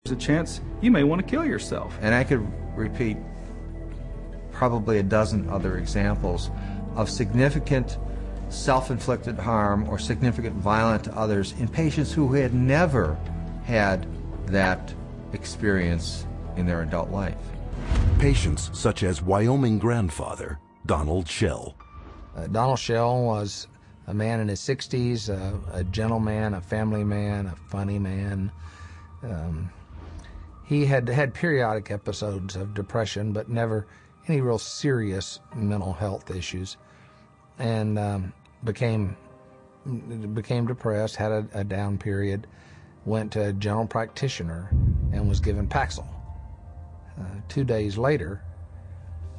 there's a chance you may want to kill yourself. And I could repeat probably a dozen other examples of significant self-inflicted harm or significant violence to others in patients who had never had that experience in their adult life. Patients such as Wyoming grandfather Donald Shell. Donald Shell was a man in his 60s, a gentleman, a family man, a funny man. He had had periodic episodes of depression, but never any real serious mental health issues, and became depressed, had a down period, went to a general practitioner, and was given Paxil. 2 days later,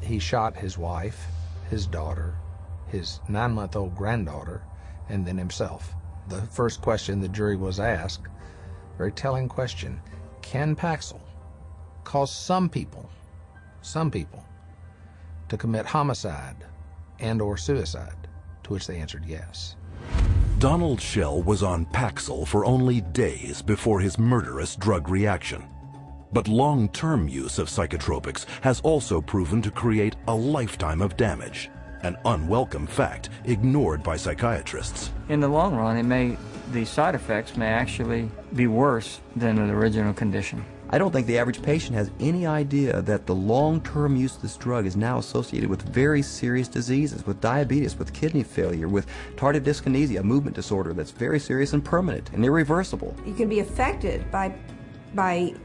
he shot his wife, his daughter, his 9-month-old granddaughter, and then himself. The first question the jury was asked, very telling question, can Paxil cause some people to commit homicide and or suicide? To which they answered yes. Donald Shell was on Paxil for only days before his murderous drug reaction. But long-term use of psychotropics has also proven to create a lifetime of damage, an unwelcome fact ignored by psychiatrists. In the long run, the side effects may actually be worse than the original condition. I don't think the average patient has any idea that the long-term use of this drug is now associated with very serious diseases, with diabetes, with kidney failure, with tardive dyskinesia, a movement disorder that's very serious and permanent and irreversible. You can be affected by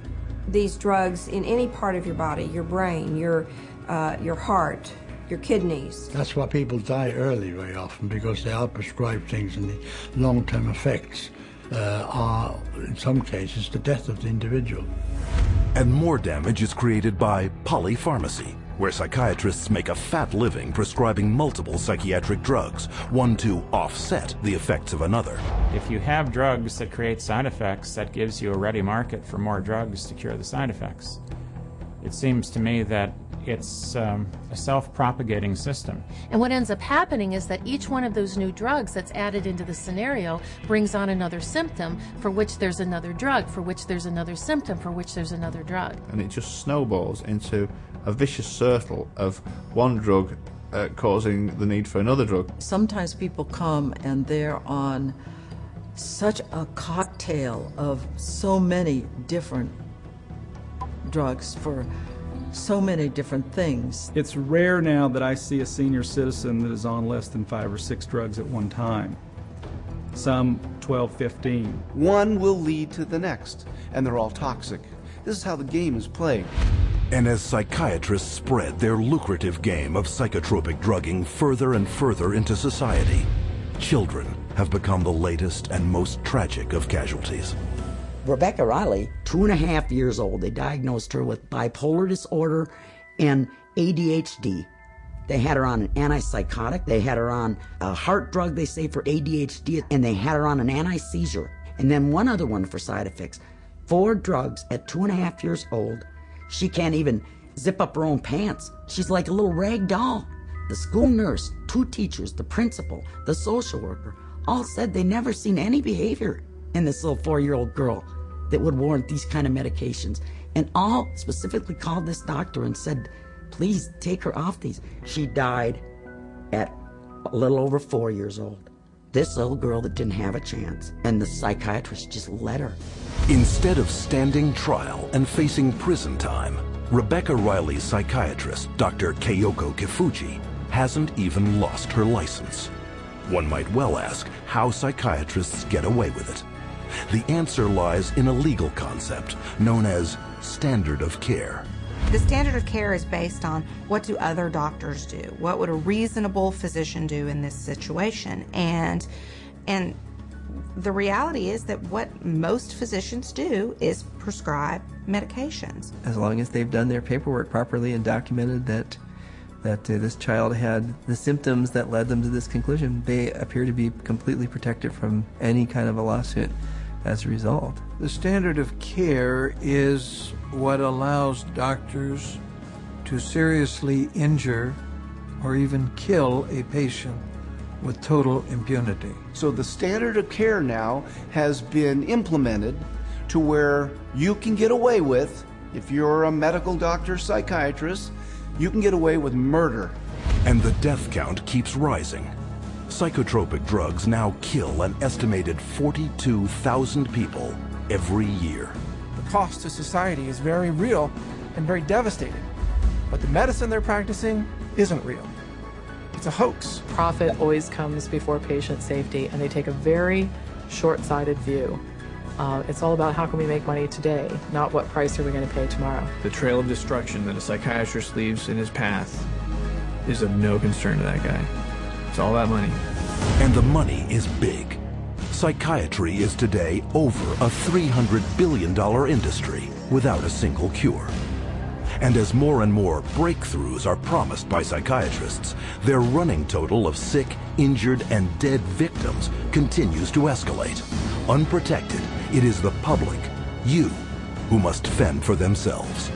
these drugs in any part of your body, your brain, your heart, your kidneys. That's why people die early very often, because they are prescribed things, and the long-term effects are, in some cases, the death of the individual. And more damage is created by polypharmacy, where psychiatrists make a fat living prescribing multiple psychiatric drugs, one to offset the effects of another. If you have drugs that create side effects, that gives you a ready market for more drugs to cure the side effects. It seems to me that it's a self-propagating system. And what ends up happening is that each one of those new drugs that's added into the scenario brings on another symptom for which there's another drug, for which there's another symptom, for which there's another drug. And it just snowballs into a vicious circle of one drug causing the need for another drug. Sometimes people come and they're on such a cocktail of so many different drugs for so many different things. It's rare now that I see a senior citizen that is on less than 5 or 6 drugs at one time. Some 12, 15. One will lead to the next, and they're all toxic. This is how the game is played. And as psychiatrists spread their lucrative game of psychotropic drugging further and further into society, children have become the latest and most tragic of casualties. Rebecca Riley, 2.5 years old, they diagnosed her with bipolar disorder and ADHD. They had her on an antipsychotic, they had her on a heart drug, they say, for ADHD, and they had her on an anti-seizure. And then one other one for side effects. 4 drugs at 2.5 years old. She can't even zip up her own pants. She's like a little rag doll. The school nurse, 2 teachers, the principal, the social worker, all said they never seen any behavior in this little 4-year-old girl that would warrant these kind of medications. And all specifically called this doctor and said, please take her off these. She died at a little over 4 years old. This little girl that didn't have a chance, and the psychiatrist just let her. Instead of standing trial and facing prison time, Rebecca Riley's psychiatrist, Dr. Keiko Kifuji, hasn't even lost her license. One might well ask how psychiatrists get away with it. The answer lies in a legal concept known as standard of care. The standard of care is based on what do other doctors do? What would a reasonable physician do in this situation? And the reality is that what most physicians do is prescribe medications. As long as they've done their paperwork properly and documented that this child had the symptoms that led them to this conclusion, they appear to be completely protected from any kind of a lawsuit as a result. The standard of care is what allows doctors to seriously injure or even kill a patient with total impunity. So the standard of care now has been implemented to where you can get away with, if you're a medical doctor, psychiatrist, you can get away with murder. And the death count keeps rising. Psychotropic drugs now kill an estimated 42,000 people every year. The cost to society is very real and very devastating. But the medicine they're practicing isn't real. It's a hoax. Profit always comes before patient safety, and they take a very short-sighted view. It's all about how can we make money today, not what price are we going to pay tomorrow. The trail of destruction that a psychiatrist leaves in his path is of no concern to that guy. It's all about money. And the money is big. Psychiatry is today over a $300 billion industry without a single cure. And as more and more breakthroughs are promised by psychiatrists, their running total of sick, injured, and dead victims continues to escalate. Unprotected, it is the public, you, who must fend for themselves.